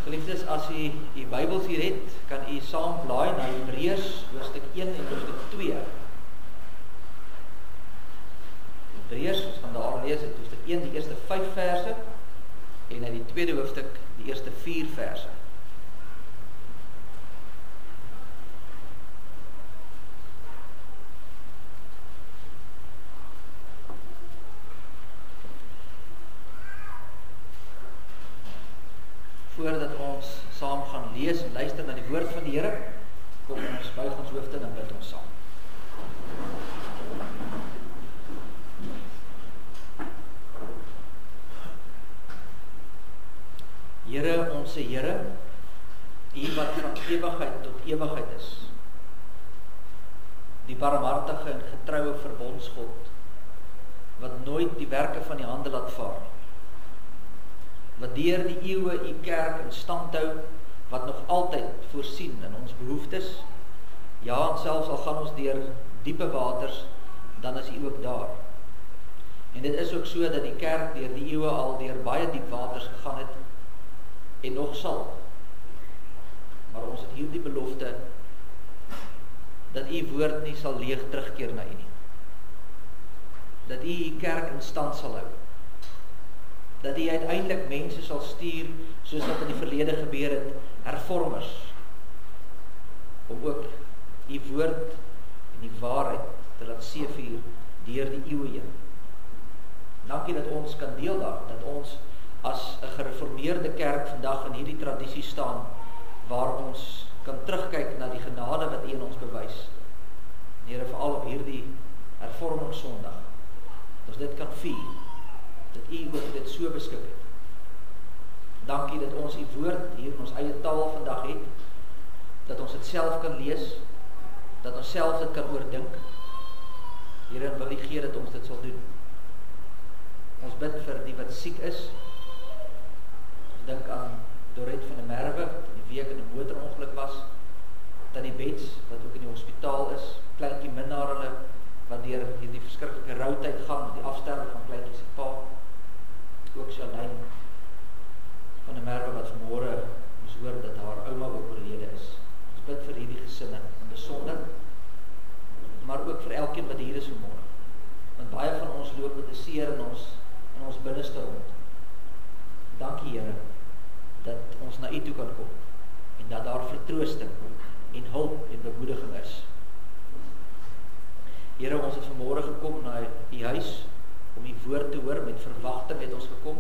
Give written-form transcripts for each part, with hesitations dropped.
Geliefdes, as u Bybels hier het, kan u saam blaai na Hebreërs hoofstuk 1 en hoofstuk 2. Hebreërs, ons gaan daar lees uit hoofstuk 1 die eerste 5 verse en uit die tweede hoofstuk die eerste 4 verse. Voordat ons saam gaan lees en luister na die woord van die Here, kom ons buig ons hoofde en bid ons saam. Here, onse Here, U wat van ewigheid tot ewigheid is, die barmhartige en getroue verbondsgod, wat nooit die werke van die hande laat vaar, wat deur die eeue u kerk in stand hou, wat nog altyd voorsien in ons behoeftes, ja, en selfs al gaan ons deur diepe waters, dan is u ook daar. En dit is ook so dat die kerk deur die eeue al deur baie diep waters gegaan het, en nog sal. Maar ons het hierdie belofte, dat u woord nie sal leeg terugkeer na u nie. Dat u u kerk in stand sal hou. Dat hy uiteindelik mense sal stuur, soos wat in die verlede gebeur het, hervormers, om ook die woord en die waarheid te laat seevier deur die eeue heen. Dankie dat ons kan deel daar, dat ons as 'n gereformeerde kerk vandag in hierdie tradisie staan, waar ons kan terugkyk na die genade wat U in ons bewys. Here, veral op hierdie hervormingssondag, dat ons dit kan vier, dat U ook dit so beskik het. Dankie dat ons U woord hier in ons eie taal vandag het, dat ons dit self kan lees, dat ons self dit kan oordink. Here, wil U gee dat ons dit sal doen. Ons bid vir die wat siek is. Ons dink aan Dorette van der Merwe, wat die week in 'n motorongeluk was, Tannie Bets, wat ook in die hospitaal is, kleintjie minnaar hulle, wat deur hierdie verskriklike routyd gaan, die afsterwe van kleintjie se pa, ook Shalyn van der Merwe, wat vanmôre ons hoor dat haar ouma ook oorlede is. Ons bid vir hierdie gesinne, in besonder, maar ook vir elkeen wat hier is vanmôre, want baie van ons loop met 'n seer in ons binneste rond. Dankie Here, dat ons na U toe kan kom, en dat daar vertroosting en hulp en bemoediging is. Here, ons het vanmôre gekom na U huis, om U woord te hoor, met verwagting het ons gekom,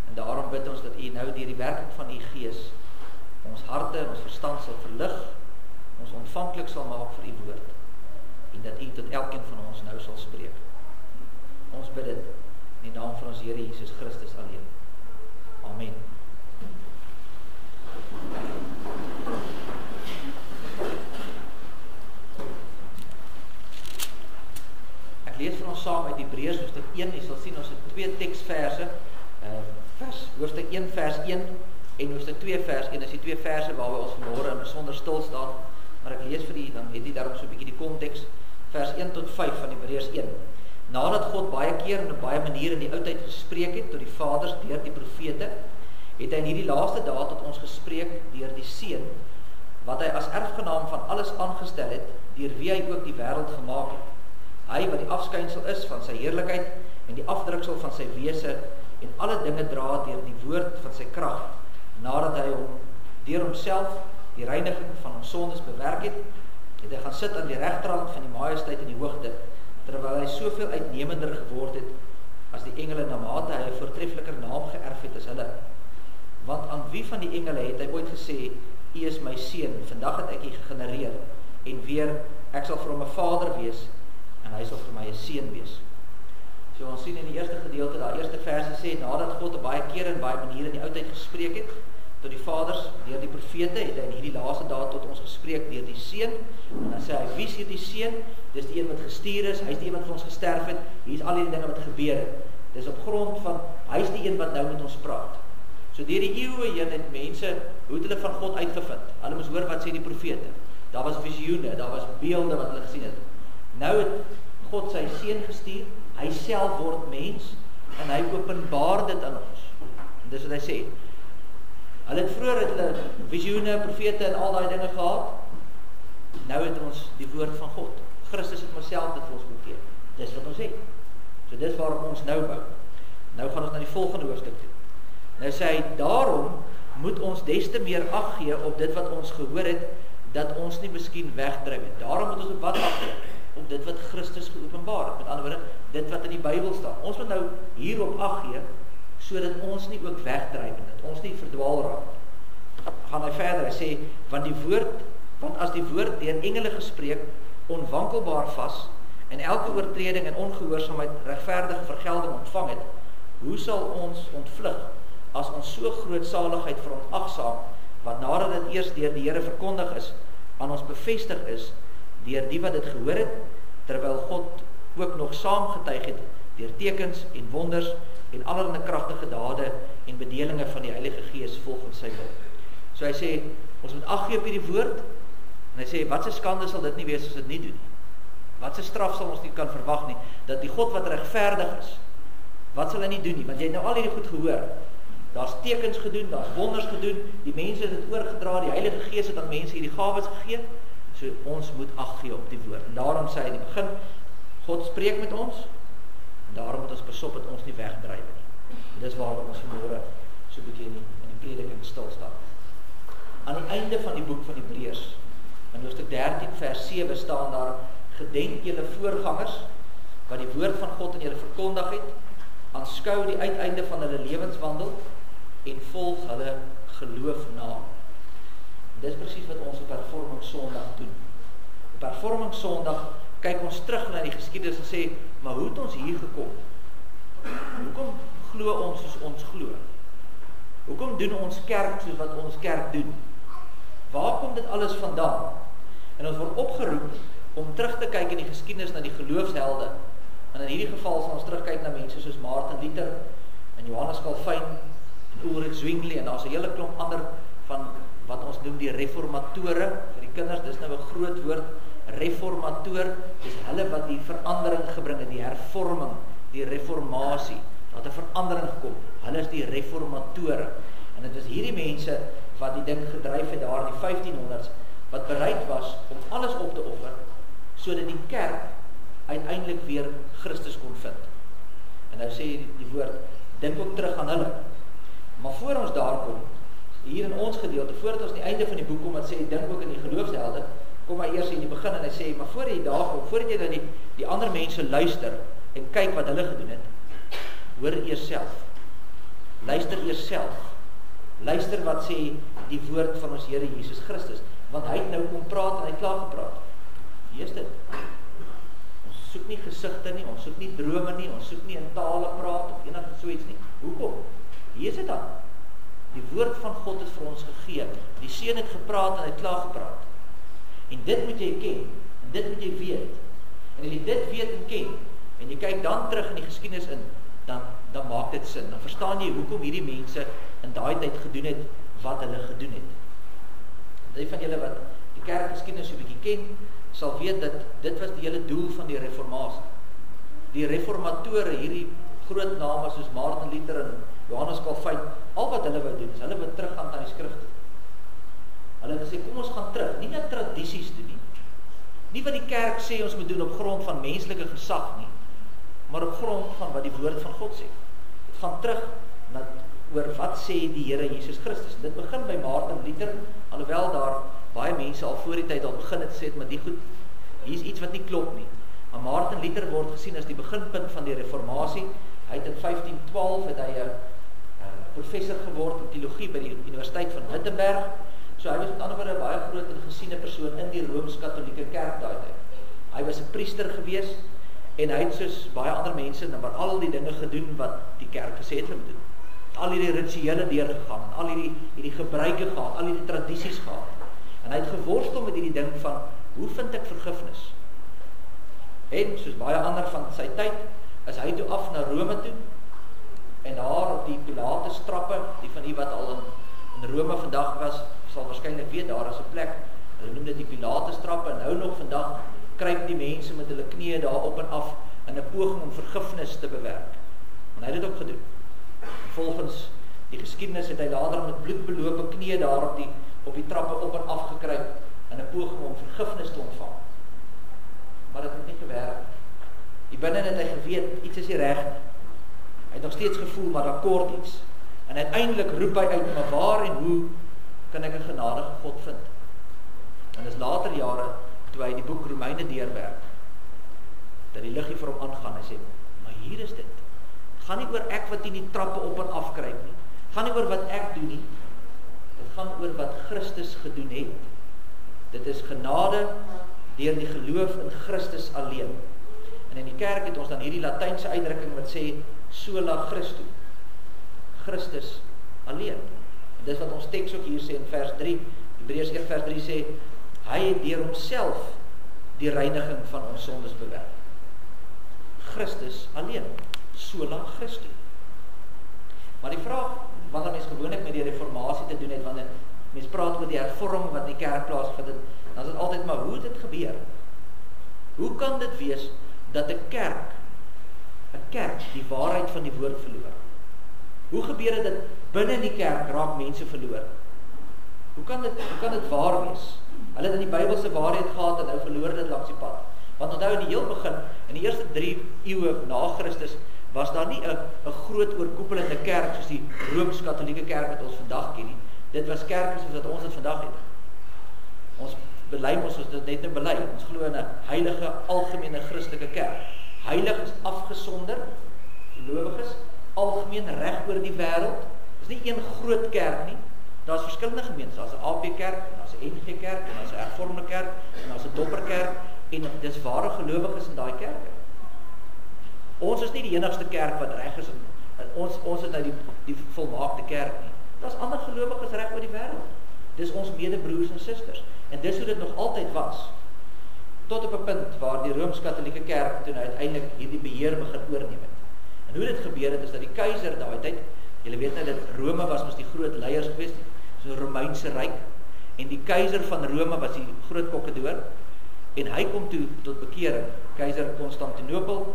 en daarom bid ons dat U nou deur die werking van U Gees, ons harte en ons verstand sal verlig, ons ontvanklik sal maak vir U woord, en dat U tot elkeen van ons nou sal spreek. Ons bid dit in die naam van ons Here Jesus Christus alleen. Amen. Ek lees vir ons saam uit Hebreërs hoofstuk 1, jy sal sien ons het 2 teksverse, hoofstuk 1 vers 1 en hoofstuk 2 vers 1, is die 2 verse waar ons vanmôre in besonder stil staan, maar ek lees vir u, dan het jy daarop so 'n bietjie die konteks, vers 1 tot 5 van Hebreërs 1. Nadat God baie keer en op baie maniere in die oudheid gespreek het tot die vaders deur die profete, het hy in hierdie laaste dae tot ons gespreek deur die Seun, wat hy as erfgenaam van alles aangestel het, deur wie hy ook die wêreld gemaak het. Hy wat die afskynsel is van sy heerlikheid en die afdruksel van sy wese en alle dinge dra deur die woord van sy krag, nadat hy hom deur homself die reiniging van ons sondes bewerk het, het hy gaan sit aan die regterhand van die majesteit in die hoogte, terwyl hy soveel uitnemender geword het as die engele, na mate hy 'n voortreffeliker naam geërf het as hulle. Want aan wie van die engele het hy ooit gesê, U is my seun, vandag het ek U gegenereer, en weer, ek sal vir hom 'n vader wees, en hy sal vir my 'n seun wees. So ons sien in die eerste gedeelte, daai eerste verse sê, nadat God op baie kere en baie maniere in die oudheid gespreek het, tot die vaders, deur die profete, het hy in hierdie laaste dae tot ons gespreek deur die Seun, en dan sê hy, wie is hierdie Seun? Dis die een wat gestuur is, hy is die een wat vir ons gesterf het, hier is al die dinge wat gebeur het. Dis op grond van, hy is die een wat nou met ons praat. So deur die eeue heen het mense, hoe het hulle van God uitgevind? Hulle moes hoor wat sê die profete. Daar was visioene, daar was beelde wat hulle gesien het. Nou het God sy Seun gestuur, hy self word mens, en hy openbaar dit aan ons. En dis wat hy sê, Hulle het vroeër het hulle visioene, profete en al daai dinge gehad. Nou het ons die woord van God. Christus het homself dit vir ons gegee. Dis wat ons het. So dis waarom ons nou bou. Nou gaan ons na die volgende hoofstuk toe. Nou sê hy, daarom moet ons des te meer ag gee op dit wat ons gehoor het, dat ons nie miskien wegdryf het. Daarom moet ons op wat ag gee? Op dit wat Christus geopenbaar het. Met ander woorde, dit wat in die Bybel staan. Ons moet nou hierop ag gee, sodat ons nie ook wegdryf het, dat ons nie verdwaal raak. Gaan hy verder, hy sê, want as die woord deur engele gespreek, onwankelbaar vas, en elke oortreding en ongehoorsaamheid regverdige vergelding ontvang het, hoe sal ons ontvlug, as ons so groot saligheid verontagsaam, wat nadat dit eers deur die Here verkondig is, aan ons bevestig is, deur die wat dit gehoor het, terwyl God ook nog saamgetuig het, deur tekens en wonders, en allerlei kragtige dade, en bedelinge van die Heilige Gees, volgens sy wil. So hy sê, ons moet ag gee op hierdie woord, en hy sê, wat 'n skande sal dit nie wees, as dit nie doen. Wat 'n straf sal ons nie kan verwag nie, dat die God wat regverdig is, wat sal hy nie doen nie, want jy het nou al hierdie goed gehoor, daar's tekens gedoen, daar's wonders gedoen, die mense het dit oorgedra, die Heilige Gees het aan mense hierdie gawes gegee, so ons moet ag gee op die woord, en daarom sê hy in die begin, God spreek met ons, en daarom moet ons besop dat ons nie wegdryf nie, en dis waarom ons vanmôre so 'n bietjie in die prediking stil staan. Aan die einde van die boek van Hebreërs, in hoofstuk 13 vers 7 staan daar, gedenk julle voorgangers, wat die woord van God aan julle verkondig het, aanskou die uiteinde van hulle lewenswandel, en volg hulle geloof na. Dis presies wat ons op Hervormingssondag doen. Op Hervormingssondag kyk ons terug na die geskiedenis en sê, maar hoe het ons hier gekom? Hoekom glo ons soos ons glo? Hoekom doen ons kerk soos wat ons kerk doen? Waar kom dit alles vandaan? En ons word opgeroep om terug te kyk in die geskiedenis na die geloofshelde. En in hierdie geval sal ons terugkyk na mense soos Martin Luther en Johannes Calvin en Ulrich Zwingli, en daar's 'n hele klomp ander van wat ons noem die reformatore vir die kinders. Dis nou 'n groot woord, reformatoor, dis hulle wat die verandering gebring het, die hervorming, die reformatie. Daar het 'n verandering gekom. Hulle is die reformatore. En dit is hierdie mense wat die ding gedryf het daar in die 1500s, wat bereid was om alles op te offer, sodat die kerk uiteindelik weer Christus kon vind. En nou sê die woord, dink ook terug aan hulle. Maar voor ons daar kom, hier in ons gedeelte, voordat ons aan die einde van die boek kom, wat sê, dink ook in die geloofshelde, kom hy eers in die begin en hy sê, maar voor jy daar kom, voordat jy dan die ander mense luister, en kyk wat hulle gedoen het, hoor eers self. Luister eers self. Luister wat sê die woord van ons Here Jesus Christus, want hy het nou kom praat en hy het klaar gepraat. Hier is dit. Ons soek nie gesigte nie, ons soek nie drome nie, ons soek nie in tale praat of enige so iets nie. Hoekom? Hier is dit dan. Die woord van God is vir ons gegee. Die Seun het gepraat en hy het klaar gepraat. En dit moet jy ken, en dit moet jy weet. En as jy dit weet en ken, en jy kyk dan terug in die geskiedenis in, dan maak dit sin. Dan verstaan jy hoekom hierdie mense in daai tyd gedoen het wat hulle gedoen het. Die van julle wat die kerkgeskiedenis so 'n bietjie ken, sal weet dat dit was die hele doel van die reformatie. Die reformatore, hierdie groot name soos Martin Luther en Johannes Calvin, al wat hulle wou doen, is hulle wou teruggaan aan die skrifte. Hulle het gesê, kom ons gaan terug, nie net tradisies doen nie. Nie wat die kerk sê ons moet doen op grond van menslike gesag nie, maar op grond van wat die woord van God sê. Het gaan terug na oor wat sê die Here Jesus Christus. Dit begin by Martin Luther, alhoewel daar baie mense al voor die tyd al begin het sê, maar die goed, hier is iets wat nie klop nie. Maar Martin Luther word gesien as die beginpunt van die reformatie. Hy het in 1512 het hy 'n professor geword in teologie by die Universiteit van Wittenberg. So hy was met ander woorde 'n baie groot en gesiene persoon in die Rooms-Katolieke kerk daai tyd. Hy was 'n priester gewees en hy het soos baie ander mense maar al die dinge gedoen wat die kerk gesê het om te doen. Al hierdie rituele deurgegaan, al hierdie gebruike gehad, al hierdie tradisies gehad. En hy het geworstel met hierdie ding van, hoe vind ek vergifnis? En soos baie ander van sy tyd, is hy toe af na Rome toe, en daar op die Pilatus trappe, die van u wat al in Rome vandag was, sal waarskynlik weet, daar is 'n plek, hulle noem dit die Pilatus trappe, en nou nog vandag, kruip die mense met hulle knieë daar op en af, in 'n poging om vergifnis te bewerk. En hy het dit ook gedoen. Volgens Die geskiedenis het hy later met bloedbelope knieë daar op die trappe op en af gekruip in 'n poging om vergifnis te ontvang. Maar dit het nie gewerk. Die binne het hy geweet, iets is nie reg nie. Hy het nog steeds gevoel, maar daar kort iets. En uiteindelik roep hy uit, maar waar en hoe kan ek 'n genadige God vind? En dis later jare, toe hy die boek Romeine deurwerk, dat die liggie vir hom aangaan, hy sê, maar hier is dit. Het gaan nie oor ek wat in die trappe op en af kruip nie. Het gaan nie oor wat ek doen nie. Dit gaan oor wat Christus gedoen het. Dit is genade deur die geloof in Christus alleen. En in die kerk het ons dan hierdie Latynse uitdrukking wat sê, sola Christu. Christus alleen. En dis wat ons teks ook hier sê in vers 3, Hebreërs 1 vers 3 sê, hy het deur homself die reiniging van ons sondes bewerk. Christus alleen, sola Christu. Maar die vraag, wanneer mens gewoonlik met die reformatie te doen het, wanneer mens praat oor die hervorming wat in die kerk plaasgevind het, dan is dit altyd, maar hoe het dit gebeur? Hoe kan dit wees dat 'n kerk die waarheid van die woord verloor? Hoe gebeur dit binne in die kerk raak mense verloor? Hoe kan dit waar wees? Hulle het in die Bybelse waarheid gehad en nou verloor dit langs die pad. Want onthou in die heel begin, in die eerste 3 eeue na Christus, was daar nie 'n groot oorkoepelende kerk soos die Rooms-Katolieke kerk wat ons vandag ken nie. Dit was kerke soos wat ons dit vandag het. Ons bely ons dit net 'n bely. Ons glo in 'n heilige, algemene Christelike kerk. Heilig is afgesonder, gelowiges, algemeen reg oor die wêreld. Dis nie een groot kerk nie. Daar's verskillende gemeentes. Daar's 'n AP kerk, en daar's 'n NG kerk, en daar's 'n hervormde kerk, en daar's 'n dopperkerk, en dis ware gelowiges in daai kerke. Ons is nie die enigste kerk wat reg is, en ons het nou die volmaakte kerk nie. Daar's ander gelowiges reg oor die wêreld. Dis ons medebroers en susters. En dis hoe dit nog altyd was. Tot op 'n punt waar die Rooms-Katolieke kerk toe uiteindelik hierdie beheer begin oorneem het. En hoe dit gebeur het, is dat die keiser daai tyd, julle weet nou dat Rome was mos die groot leiers geweest, so 'n Romeinse ryk, en die keiser van Rome was die groot kokkedoor, en hy kom toe tot bekering. Keiser Konstantinopel,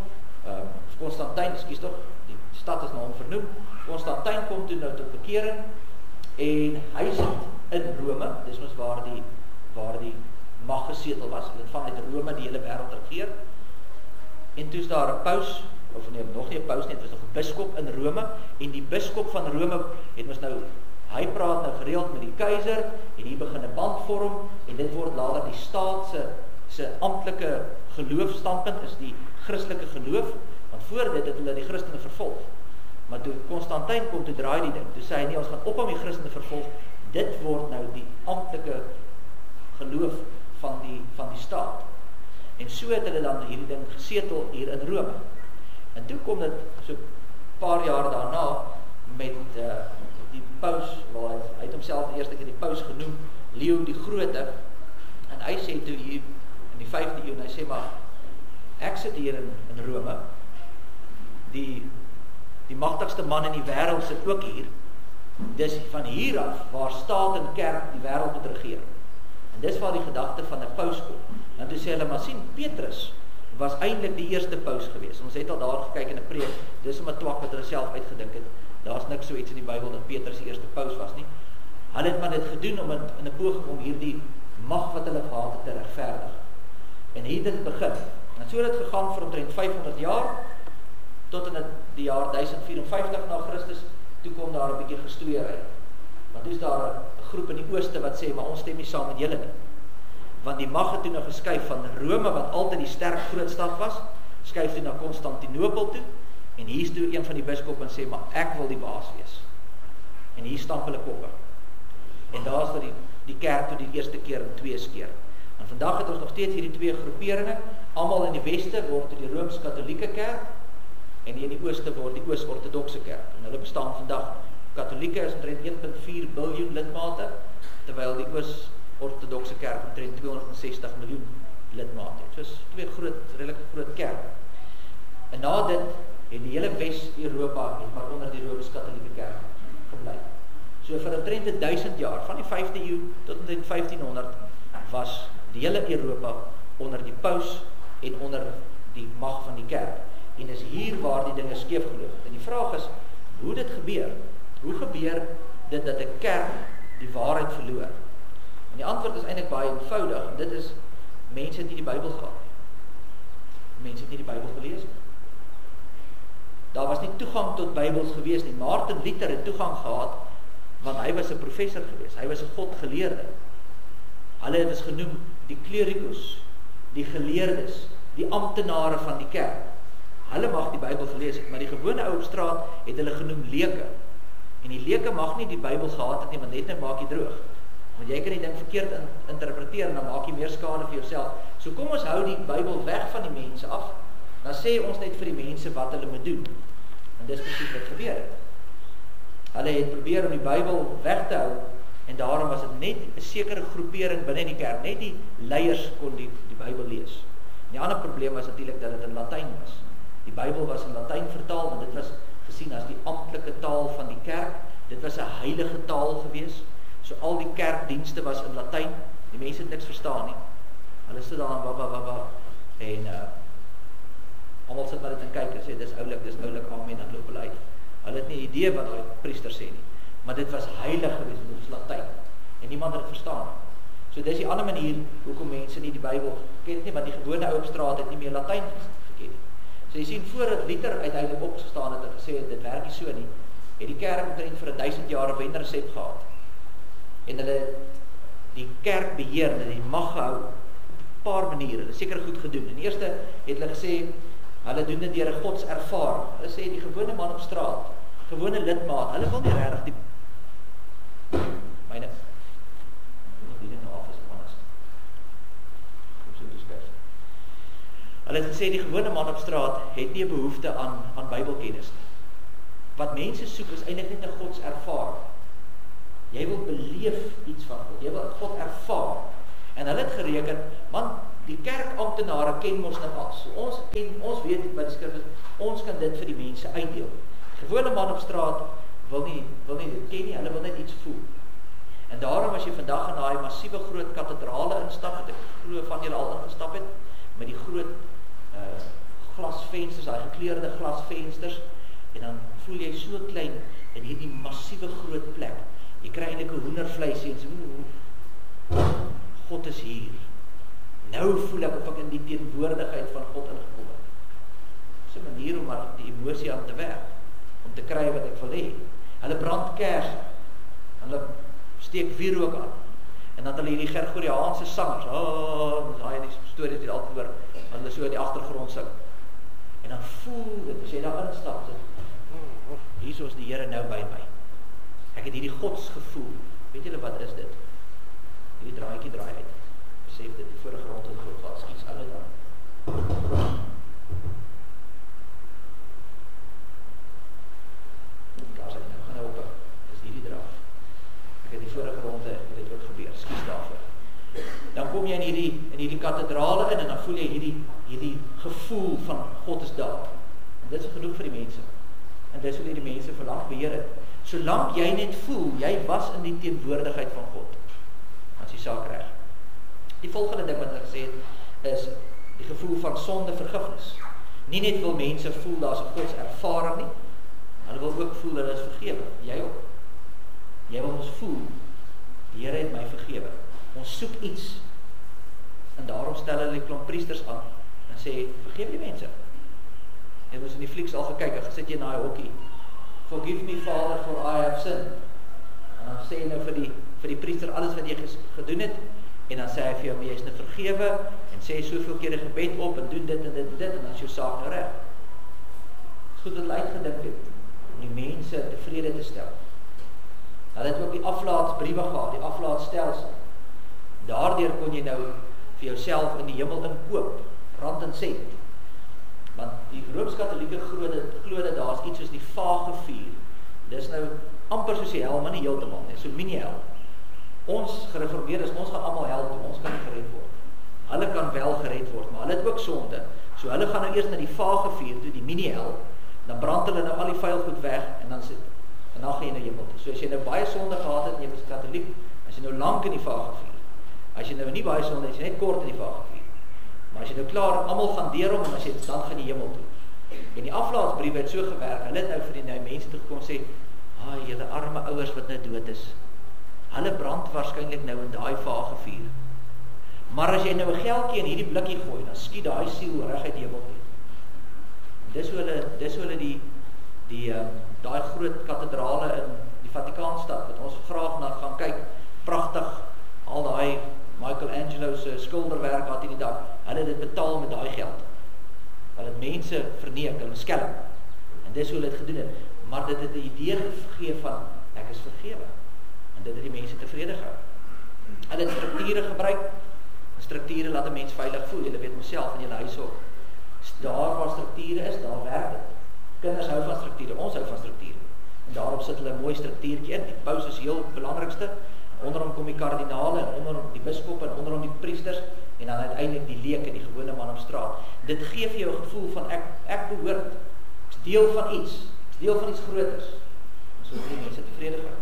Konstantyn, ekskuus tog, die stad is na hom vernoem. Konstantyn kom toe nou tot bekering, en hy sit in Rome, dis mos waar die mag gesetel was, dit vanuit Rome die hele wêreld regeer. En toe is daar 'n paus, of nee, nog nie 'n paus nie, dit was nog 'n biskop in Rome, en die biskop van Rome het mos nou, hy praat nou gereeld met die keiser, en hier begin 'n band vorm, en dit word later die staat se amptelike geloofstandpunt, is die Christelike geloof, want voor dit het hulle die Christene vervolg. Maar toe Konstantyn kom, toe draai die ding, toe sê hy nie, ons gaan ophou om die Christene vervolg, dit word nou die amptelike geloof van die staat. En so het hulle dan hierdie ding gesetel hier in Rome. En toe kom dit so 'n paar jaar daarna met die paus, waar hy het homself die eerste keer die paus genoem, Leo die Grote, en hy sê toe hier in die 5de eeu, en hy sê maar, ek sit hier in Rome, die magtigste man in die wêreld sit ook hier, dis van hier af waar staat en kerk die wêreld moet regeer. En dis waar die gedagte van 'n paus kom. En toe sê hulle, maar sien, Petrus was eintlik die eerste paus gewees. Ons het al daar gekyk in 'n preek, dis 'n twak wat hulle self uitgedink het. Daar's niks so iets in die Bybel dat Petrus die eerste paus was nie. Hulle het maar dit gedoen om in 'n poging om hierdie mag wat hulle gehad het te regverdig. En hier het dit begin. En so het dit gegaan vir omtrent 500 jaar, tot in die jaar 1054 na Christus, toe kom daar 'n bietjie gestoeiery. Want toe is daar 'n groep in die ooste wat sê, maar ons stem nie saam met julle nie. Want die mag het toe nou geskuif van Rome, wat altyd die sterk groot stad was, skuif toe na Konstantinopel toe, en hier is toe een van die biskoppe en sê, maar ek wil die baas wees. En hier stamp hulle koppe. En daar is die kerk toe die eerste keer in 2 skeer. En vandag het ons nog steeds hierdie 2 groeperinge, almal in die weste word die Rooms-Katolieke kerk, en die in die ooste word die Oos-Ortodokse kerk. En hulle bestaan vandag. Katolieke is omtrent 1,4 biljoen lidmate, terwyl die Oos-Ortodokse kerk omtrent 260 miljoen lidmate het. So is 2 redelik groot kerk. En na dit het die hele Wes-Europa maar onder die Rooms-Katolieke kerk gebly. So vir omtrent 1000 jaar, van die 5de eeu tot omtrent 1500, was die hele Europa onder die paus en onder die mag van die kerk. En is hier waar die dinge skeef geloop het. En die vraag is, hoe dit gebeur, Hoe gebeur dit dat 'n kerk die waarheid verloor? En die antwoord is eintlik baie eenvoudig, en dit is, mense het nie die Bybel gehad. Mense het nie die Bybel gelees nie. Daar was nie toegang tot Bybels gewees nie. Martin Luther het toegang gehad, want hy was 'n professor gewees, hy was 'n godgeleerde. Hulle is genoem die klerikos, die geleerdes, die amptenare van die kerk. Hulle mag die Bybel gelees het, maar die gewone ou op straat het hulle genoem leuke. En die leuke mag nie die Bybel gehad het nie, want net nou maak jy droog. Want jy kan die ding verkeerd interpreteer en dan maak jy meer skade vir jouself. So kom ons hou die Bybel weg van die mense af, dan sê ons net vir die mense wat hulle moet doen. En dis presies wat gebeur het. Hulle het probeer om die Bybel weg te hou, en daarom was dit net 'n sekere groepering binne die kerk, net die leiers kon die Bybel lees. En die ander probleem was natuurlik dat dit in Latyn was. Die Bybel was in Latyn vertaal, want dit was gesien as die amptelike taal van die kerk. Dit was 'n heilige taal gewees. So al die kerkdienste was in Latyn. Die mense het niks verstaan nie. Hulle sit daar en almal sit maar net en kyk en sê dis oulik, amen, dan loop hulle uit. Hulle het nie idee wat die priester sê nie. Maar dit was heilig gewees, dit was Latyn. En niemand het dit verstaan nie. So dis die ander manier hoekom mense nie die Bybel ken nie, want die gewone ou op straat het nie meer Latyn geken nie. So jy sien, voordat Luther uiteindelik opgestaan het en gesê het, dit werk nie so nie, het die kerk omtrent vir 1000 jaar 'n wenresep gehad. En hulle die kerk beheer, hulle die mag gehou op 'n paar maniere, hulle seker goed gedoen. En eerste het hulle gesê, hulle doen dit deur 'n godservaring. Hulle sê die gewone man op straat, gewone lidmaat, hulle wil nie regtig die myne Hulle het gesê die gewone man op straat het nie 'n behoefte aan Bybelkennis nie. Wat mense soek is eintlik net 'n godservaring. Jy wil beleef iets van God, jy wil God ervaar. En hulle het gereken, man, die kerkamptenare ken mos nou al. So ons weet wat die skrif is, ons kan dit vir die mense uitdeel. Die gewone man op straat wil nie dit ken nie, hulle wil net iets voel. En daarom as jy vandag in daai massiewe groot kathedrale instap, wat ek glo van julle al ingestap het, met die groot glasvensters, daai gekleurde glasvensters, en dan voel jy so klein in hierdie massiewe groot plek. Jy kry eintlik 'n hoendervleis en so, God is hier. Nou voel ek of ek in die teenwoordigheid van God ingekom het. Dis 'n manier om maar die emosie aan te werk, om te kry wat ek wil hê. Hulle brand kers, hulle steek wierook aan, en dan hulle hierdie Gregoriaanse sangers, daai die stories wat altyd hoor, wat hulle so in die agtergrond sing. En dan voel dit, as jy daar instap, hier is die Here nou by my. Ek het hierdie godsgevoel. Weet julle wat is dit? Hierdie draaietjie draai uit. Besef dit, die vorige rond het groot gehad, skiets alle dan. Daar sê nou, gaan nou op, dis hierdie draai. Ek het die vorige ronde, dit ook gebeur, skiets daarvoor. Dan kom jy in hierdie kathedrale in, en dan voel jy hierdie gevoel van God is daar. En dit is genoeg vir die mense. En dit is hoe die mense verlang beheer het. Solank jy net voel, jy was in die teenwoordigheid van God, as die saak reg. Die volgende ding wat ek gesê het, is die gevoel van sonde vergifnis. Nie net wil mense voel, daar is 'n godservaring nie, hulle wil ook voel, hulle is vergewe. Jy ook. Jy wil ons voel, die Here het my vergewe. Ons soek iets, en daarom stel hulle die klomp priesters aan, en sê, vergeef die mense. Jy het ons in die flieks al gekyk, en gesit jy na die hokkie, forgive me Father for I have sinned. En dan sê jy nou vir die priester alles wat jy gedoen het, en dan sê hy vir jou, maar jy is nou vergewe, en sê soveel keer 'n gebed op, en doen dit en dit en dit, en dan is jou saak nou reg. Dis goed dat hulle uitgedink het, om die mense tevrede te stel. Hulle het ook die aflaatsbriewe gehad, die aflaatstelsel. Daardeur kon jy nou vir jouself in die hemel inkoop, rand en sent. Want die Rooms-Katolieke glo dat daar is iets soos die vage vuur. Dis nou amper soos die hel, maar nie heeltemal nie, so mini-hel. Ons gereformeerdes, ons gaan almal hel toe, ons kan nie gered word. Hulle kan wel gered word, maar hulle het ook sonde. So hulle gaan nou eers na die vage vuur toe, die mini-hel, dan brand hulle nou al die vuil goed weg, en dan gaan jy na hemel toe. So as jy nou baie sonde gehad het, en jy was Katoliek, as jy nou lank in die vage vuur, as jy nou nie baie sonde het, as jy net kort in die vage vuur, maar as jy nou klaar, almal gaan deur hom, en as jy dan gaan die hemel toe. En die aflaatsbriewe het so gewerk, hulle het nou vir die mense toe gekom sê, julle arme ouers wat nou dood is, hulle brand waarskynlik nou in daai vagevuur. Maar as jy nou 'n geldjie in hierdie blikkie gooi, dan skiet daai siel reguit hemel toe. Dis hoe hulle daai groot kathedrale in die Vatikaanstad, wat ons graag na gaan kyk, pragtig, al daai Michelangelo se skilderwerk wat in die dak, hulle het dit betaal met daai geld. Hulle het mense verneek, hulle skelm. En dis hoe hulle dit gedoen het. Maar dit het 'n idee gegee van, ek is vergewe. En dit het die mense tevrede gehou. Hulle het strukture gebruik. Strukture laat 'n mens veilig voel. Julle weet myself in julle huishok. Daar waar strukture is, daar werk dit. Kinders hou van strukture, ons hou van strukture. En daarop sit hulle 'n mooi struktuurtjie in. Die paus is heel belangrikste. Onder hom kom die kardinale, en onder hom die biskop, en onder hom die priesters, en dan uiteindelik die leke, die gewone man op straat. Dit gee vir jou 'n gevoel van ek behoort, ek is deel van iets, ek is deel van iets groters. En so word die mense tevrede gehou.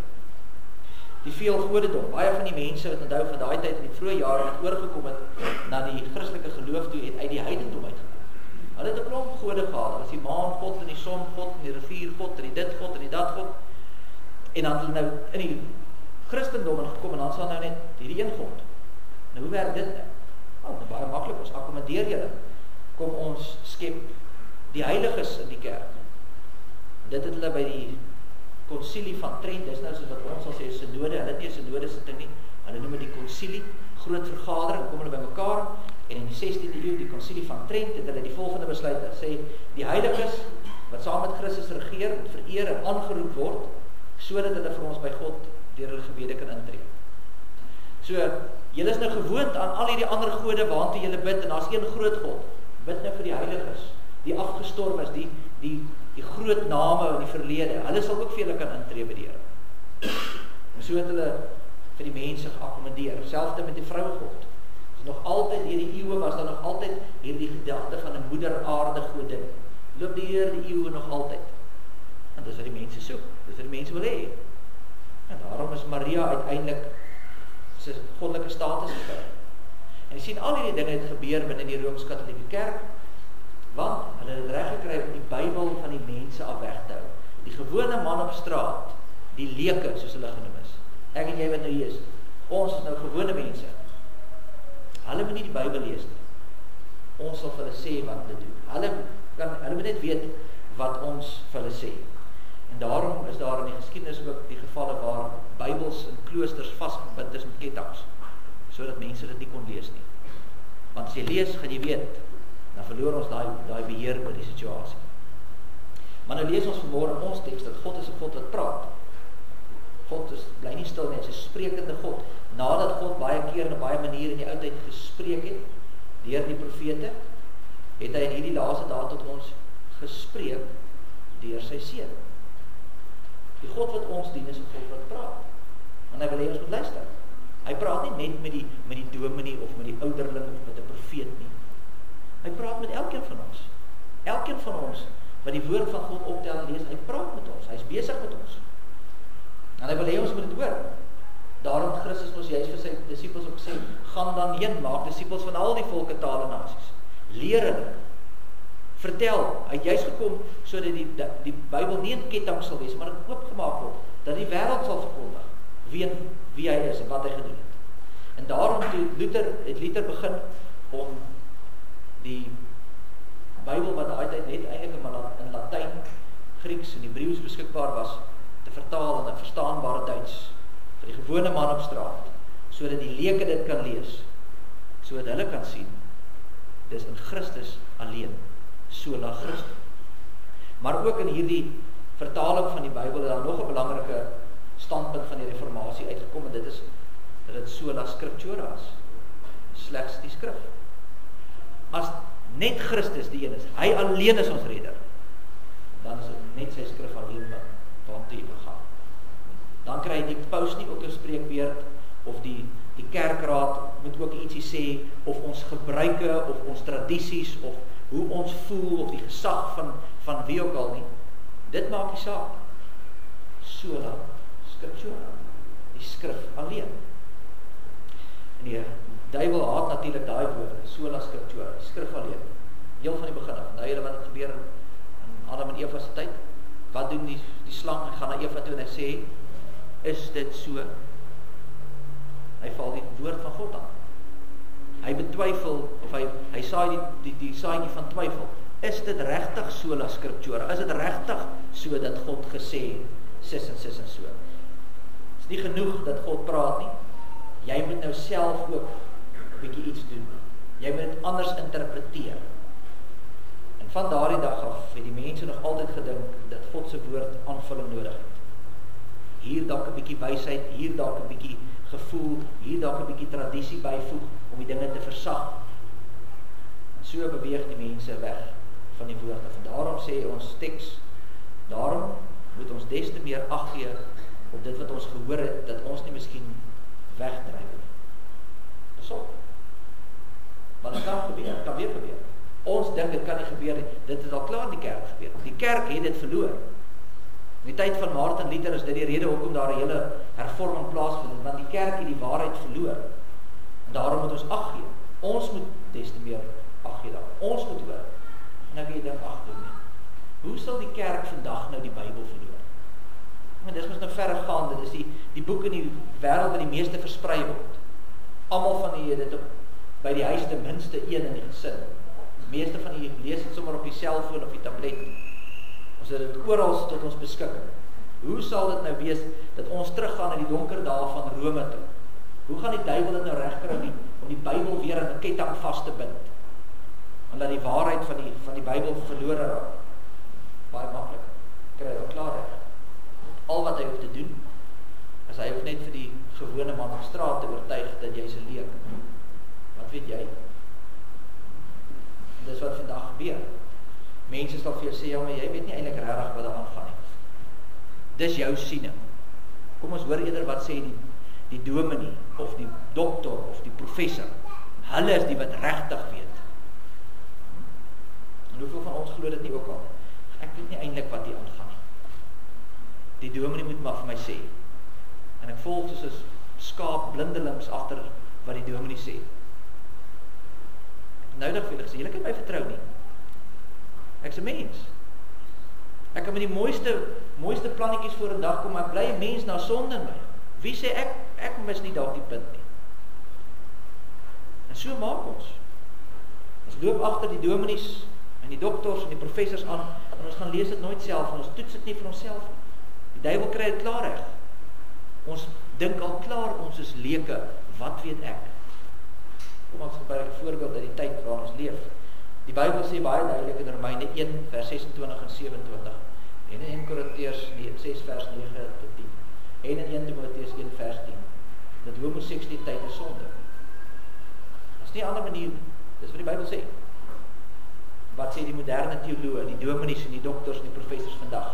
Die veel godedom, baie van die mense wat onthou van daai tyd in die vroeë jare wat oorgekom het na die Christelike geloof toe, het uit die heidendom uitgekom. Hulle het 'n klomp gode gehad, daar was die maan God en die son God en die rivier God en die dit God en die dat God. En dan het hulle nou in die Christendom gekom en dan sal nou net hierdie een God. Nou hoe werk dit nou? Nou baie maklik, ons akkommodeer julle. Kom ons skep die heiliges in die kerk. Dit het hulle by die konsilie van Trent, dis nou soos wat ons sal sê synode, hulle het nie 'n synode sitting nie, hulle noem dit die konsilie, groot vergadering, kom hulle by mekaar, en in die 16de eeu, die konsilie van Trent, het hulle die volgende besluit, dat sê, die heiliges, wat saam met Christus regeer, moet vereer en aangeroep word, sodat hulle vir ons by God, deur hulle gebede kan intree. So, julle is nou gewoond aan al hierdie ander gode, waantoe julle bid, en daar is een groot God, bid nou vir die heiliges, die afgestorwe is, die groot name in die verlede, hulle sal ook vir julle kan intree by die Here. En so het hulle vir die mense geakkommodeer, selfde met die vrouegod. Nog altyd, hierdie eeue was daar nog altyd hierdie gedagte van 'n moeder aarde godin. Loop deur die eeue nog altyd. En dis wat die mense soek, dis wat die mense wil hê. En daarom is Maria uiteindelik sy goddelike status gekry. En jy sien al hierdie dinge het gebeur binne die Rooms-Katolieke Kerk, want hulle het reg gekry om die Bybel van die mense af weg te hou. Die gewone man op straat, die leke soos hulle genoem is. Ek en jy wat nou hier is, ons is nou gewone mense. Hulle moet nie die Bybel lees nie. Ons sal vir hulle sê wat hulle doen. Hulle moet net weet wat ons vir hulle sê. En daarom is daar in die geskiedenis ook die gevalle waar Bybels in kloosters vasgebind is met ketTINGs, sodat mense dit nie kon lees nie. Want as jy lees, gaan jy weet, dan verloor ons daai beheer oor die situasie. Maar nou lees ons vanmôre in ons teks dat God is 'n God wat praat. God bly nie stil nie, hy is 'n sprekende God. Nadat God baie keer en op baie maniere in die ou tyd gespreek het, deur die profete, het hy in hierdie laaste dae tot ons gespreek deur sy seun. Die God wat ons dien is 'n God wat praat. En hy wil hê ons moet luister. Hy praat nie net met die dominee of met die ouderling of met 'n profeet nie. Hy praat met elkeen van ons. Elkeen van ons wat die woord van God optel en lees, hy praat met ons. Hy's besig met ons. En hy wil hê ons moet dit hoor. Daarom het Christus ons juist vir sy disippels ook gesê, gaan dan heen, maak disippels van al die volke, tale en nasies. Leer hulle. Vertel, hy het juist gekom sodat die Bybel nie 'n ketting sal wees, maar dit oopgemaak word, dat die wêreld sal verkondig wie hy is en wat hy gedoen het. En daarom het Luther begin om die Bybel wat daai tyd net eintlik in Latyn, Grieks en Hebreëus beskikbaar was, te vertaal in 'n verstaanbare Duits vir die gewone man op straat, sodat die leke dit kan lees, sodat hulle kan sien, dis in Christus alleen, sola Christus. Maar ook in hierdie vertaling van die Bybel het daar nog 'n belangrike standpunt van die reformatie uitgekom, en dit is dat dit sola scriptura is, slegs die skrif. As net Christus die een is, hy alleen is ons redder, dan is dit net sy skrif alleen wat jy gaan. Dan kry die paus nie ook 'n spreekbeurt, of die kerkraad moet ook ietsie sê, of ons gebruike, of ons tradisies, of hoe ons voel, of die gesag van wie ook al nie. Dit maak die saak. Sola scriptura, die skrif alleen. En die duiwel haat natuurlik daai woorde, sola scriptura, skrif alleen. Heel van die begin af. Nou julle wat het gebeur in Adam en Eva se tyd, Wat doen die slang? Hy gaan na Eva toe en hy sê, is dit so? Hy val die woord van God aan. Hy betwyfel, of hy saai die saadjie van twyfel. Is dit regtig so la Scriptura? Is dit regtig so dat God gesê, sis en so? Is nie genoeg dat God praat nie. Jy moet nou self ook 'n bietjie iets doen. Jy moet dit anders interpreteer. En van daardie dag af het die mense nog altyd gedink dat God se woord aanvulling nodig het. Hier dalk 'n bietjie wysheid, hier dalk 'n bietjie gevoel, hier dalk 'n bietjie tradisie byvoeg om die dinge te versag. En so beweeg die mense weg van die woord. En daarom sê ons teks, daarom moet ons des te meer ag gee op dit wat ons gehoor het, dat ons nie miskien wegdryf nie. Pas op. Want dit kan gebeur, dit kan weer gebeur. Ons dink dit kan nie gebeur nie. Dit het al klaar in die kerk gebeur. Die kerk het dit verloor. In die tyd van Martin Luther is dit die rede hoekom daar 'n hele hervorming plaasvind, want die kerk het die waarheid verloor. En daarom moet ons ag gee. Ons moet des te meer ag gee daarop. Ons moet hoor. En nou wie dink ag doen nie. Hoe sal die kerk vandag nou die Bybel verloor? Maar dis mos nou verregaande. Dis die boek in die wêreld wat die meeste versprei word. Almal van die dit op by die huis ten minste een in die gesin. Die meeste van die lees dit sommer op die selfoon of die tablet. Ons het dit oral tot ons beskikking. Hoe sal dit nou wees dat ons teruggaan na die donker dae van Rome toe? Hoe gaan die duiwel dit nou regkry om die Bybel weer in 'n ketting vas te bind? Omdat die waarheid van die Bybel verlore raak. Baie maklik. Kry dit klaar reg. Al wat hy hoef te doen, is hy hoef net vir die gewone man op straat te oortuig dat jy's 'n leek. Wat weet jy? Dis wat vandag gebeur. Mense sal vir jou sê, ja, maar jy weet nie eintlik regtig wat daar aangaan nie. Dis jou siening. Kom ons hoor eerder wat sê die dominee, of die dokter, of die professor. Hulle is die wat regtig weet. En hoeveel van ons glo dit nie ook al? Ek weet nie eintlik wat hier aangaan nie. Die dominee moet maar vir my sê. En ek volg soos 'n skaap blindelings agter wat die dominee sê. Nou dat vir julle gesê, julle kan my vertrou nie. Ek's 'n mens. Ek kan met die mooiste plannetjies voor 'n dag kom, maar ek bly 'n mens na sonde in my. Wie sê ek mis nie dalk die punt nie. En so maak ons. Ons loop agter die dominees en die doktors en die professors aan en ons gaan lees dit nooit self en ons toets dit nie vir onsself nie. Die duiwel kry dit klaar reg. Ons dink al klaar ons is leuke. Wat weet ek? Kom ons gebruik 'n voorbeeld uit die tyd waarin ons leef. Die Bybel sê baie duidelik in Romeine 1 vers 26 en 27 en in 1 Korintiërs 6 vers 9 tot 10 en in 1 Timoteus 1 vers 10 dat homoseksualiteit 'n sonde. Dit is nie 'n ander manier. Dis wat die Bybel sê. Wat sê die moderne teoloë, die dominees en die doktors en die professors vandag?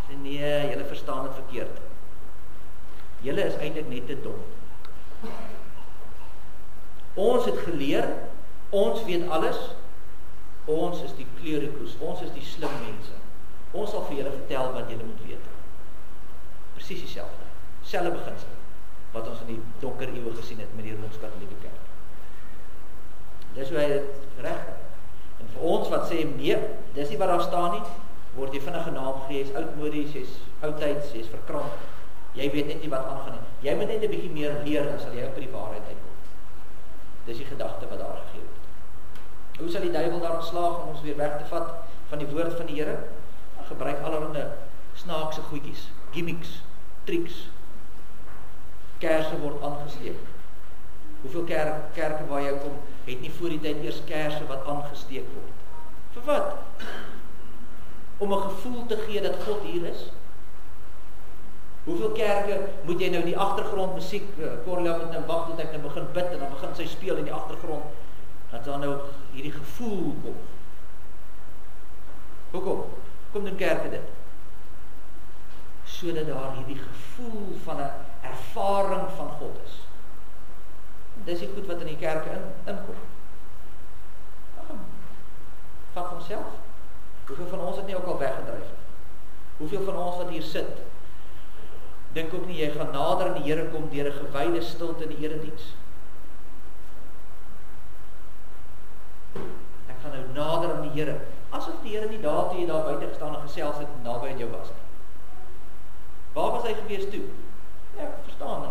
Sê nee, julle verstaan dit verkeerd. Julle is eintlik net te dom. Ons het geleer, ons weet alles. Ons is die klerikos, ons is die slim mense. Ons sal vir julle vertel wat julle moet weet. Presies dieselfde. Selfde beginsel wat ons in die donker eeue gesien het met die Rooms-Katolieke Kerk. Dis hoe hy dit reg. En vir ons wat sê nee, dis nie wat daar staan nie, word jy vinnig 'n naam gegee, jy's oudmodies, jy's oudtyds, jy's verkramp. Jy weet net nie wat aangaan nie. Jy moet net 'n bietjie meer leer, dan sal jy op by die waarheid uitkom. Dis die gedagte wat daar gegee word. Hoe sal die duiwel daarin slaag om ons weer weg te vat van die woord van die Here? Hy gebruik allerlei snaakse goedjies, gimmicks, triks. Kerse word aangesteek. Hoeveel kerke waar jy kom, het nie voor die tyd eers kerse wat aangesteek word. Vir wat? Om 'n gevoel te gee dat God hier is. Hoeveel kerke moet jy nou die agtergrond musiek, Corlia moet nou wag tot ek nou begin bid en dan begin sy speel in die agtergrond, dat daar nou hierdie gevoel kom. Hoekom? Kom doen kerke dit? Sodat daar hierdie gevoel van 'n ervaring van God is. Dis die goed wat in die kerke inkom. Van homself. Hoeveel van ons het nie ook al weggedryf? Hoeveel van ons wat hier sit, dink ook nie jy gaan nader aan die Here kom deur 'n gewyde stilte in die erediens. Ek gaan nou nader aan die Here Asof die Here nie daar toe jy daar buite gestaan en gesels het naby aan jou was nie. Waar was hy gewees toe? Ja, ek verstaan,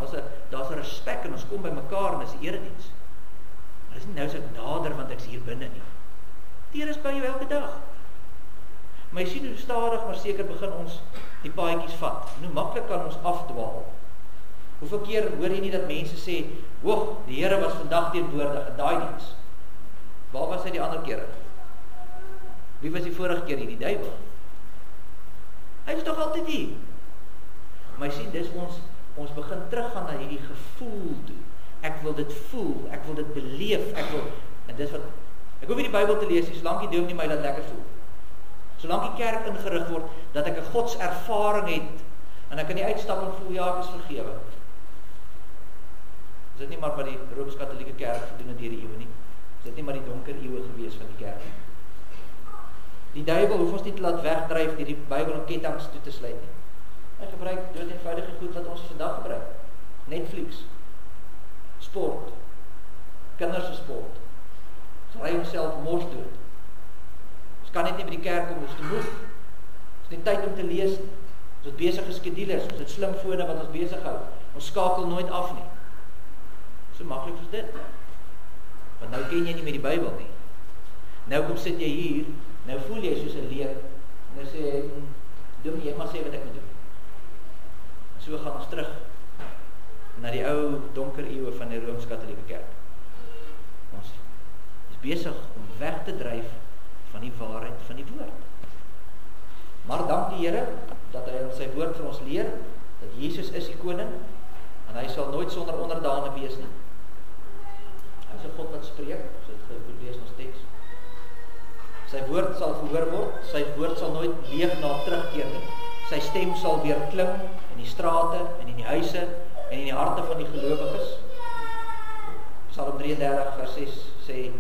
daar's 'n respek en ons kom by mekaar en dis erediens. Maar dis nie nou so ek nader want ek's hier binne nie. Die Here is by jou elke dag. Maar jy sien hoe stadig maar seker begin ons die paadjies vat. En hoe maklik kan ons afdwaal. Hoeveel keer hoor jy nie dat mense sê, "Hoog, die Here was vandag teenwoordig in daai diens." Waar was hy die ander kere? Wie was die vorige keer hier? Die duiwel. Hy is toch altyd hier. Maar jy sien, dis ons begin teruggaan na hierdie gevoel toe. Ek wil dit voel, ek wil dit beleef, en dis wat, ek hoef nie die Bybel te lees, solank die dominee my dat lekker voel. Solank die kerk ingerig word, dat ek 'n godservaring het, en ek kan nie uitstap en voel, ja, ek is vergewe. Is dit nie maar by die Rooms-Katholieke kerk gedoen het deur die eeue nie? Is dit nie maar die donker eeue gewees van die kerk nie? Die duiwel hoef ons nie te laat wegdryf deur die Bybel om ketTINGs toe te sluit nie. Hy gebruik dood eenvoudige goed wat ons vandag gebruik. Netflix, sport, kinders se sport. Ons ry homself mors dood. Ons kan net nie by die kerk kom, ons is te moeg. Ons het nie tyd om te lees nie. Ons het besige skedules, ons het slimfone wat ons besig hou. Ons skakel nooit af nie. So maklik is dit. Want nou ken jy nie met die Bybel nie. Nou kom sit jy hier, nou voel jy soos 'n leek, en nou sê jy, jy mag sê wat ek moet doen. En so gaan ons terug na die ou donker eeue van die Rooms-Katholieke kerk. Ons is besig om weg te dryf van die waarheid van die woord. Maar dank die Here, dat hy in sy woord vir ons leer, dat Jesus is die koning, en hy sal nooit sonder onderdane wees nie. Hy is 'n God wat spreek, so dit lees ons teks. Sy woord sal verhoor word, sy woord sal nooit leeg na terugkeer nie. Sy stem sal weer klink in die strate, en in die huise, en in die harte van die gelowiges. Psalm 33 vers 6 sê,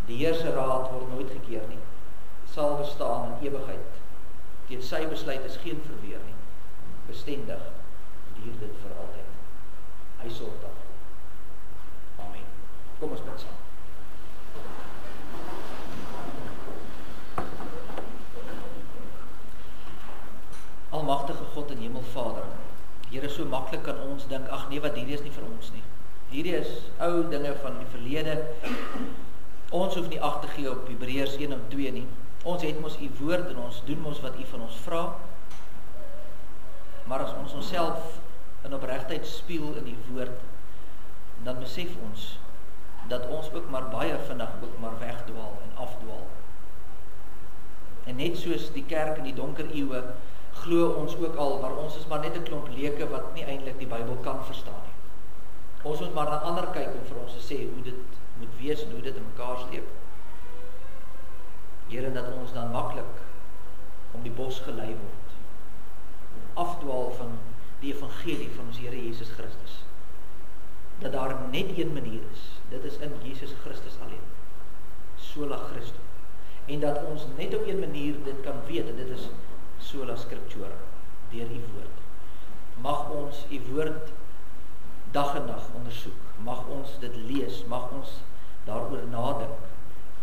die Heer se raad word nooit gekeer nie, sal bestaan in ewigheid. Teen sy besluit is geen verweer nie, bestendig duur dit vir altyd. Hy sorg daarvoor. Amen. Kom ons bid saam. Almagtige God en Hemelvader, Here, so maklik kan ons dink, ag nee, wat hierdie is nie vir ons nie. Hierdie is ou dinge van die verlede. Ons hoef nie ag te gee op Hebreërs 1 en 2 nie. Ons het mos u woord en ons doen mos wat u van ons vra. Maar as ons onsself in opregtheid spieël in die woord, dan besef ons dat ons ook maar baie vinnig ook maar wegdwaal en afdwaal. En net soos die kerk in die donker eeue, glo ons ook al, maar ons is maar net 'n klomp leuke wat nie eintlik die Bybel kan verstaan nie. Ons moet maar na ander kyk om vir ons te sê hoe dit moet wees en hoe dit in mekaar steek. Here, dat ons dan maklik om die bos gelei word. Afdwaal van die evangelie van ons Here Jesus Christus. Dat daar net een manier is. Dit is in Jesus Christus alleen. Sola Christus. En dat ons net op een manier dit kan weet, en dit is sola scriptura, deur u woord. Mag ons u woord dag en nag ondersoek. Mag ons dit lees, mag ons daaroor nadink.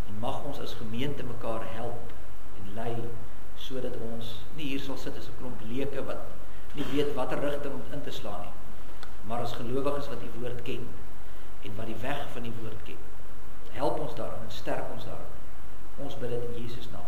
En mag ons as gemeente mekaar help en lei, sodat ons nie hier sal sit as 'n klomp leuke wat nie weet watter rigting om in te slaan nie, maar as gelowiges wat die woord ken en wat die weg van die woord ken. Help ons daarin en sterk ons daarin. Ons bid dit in Jesus naam.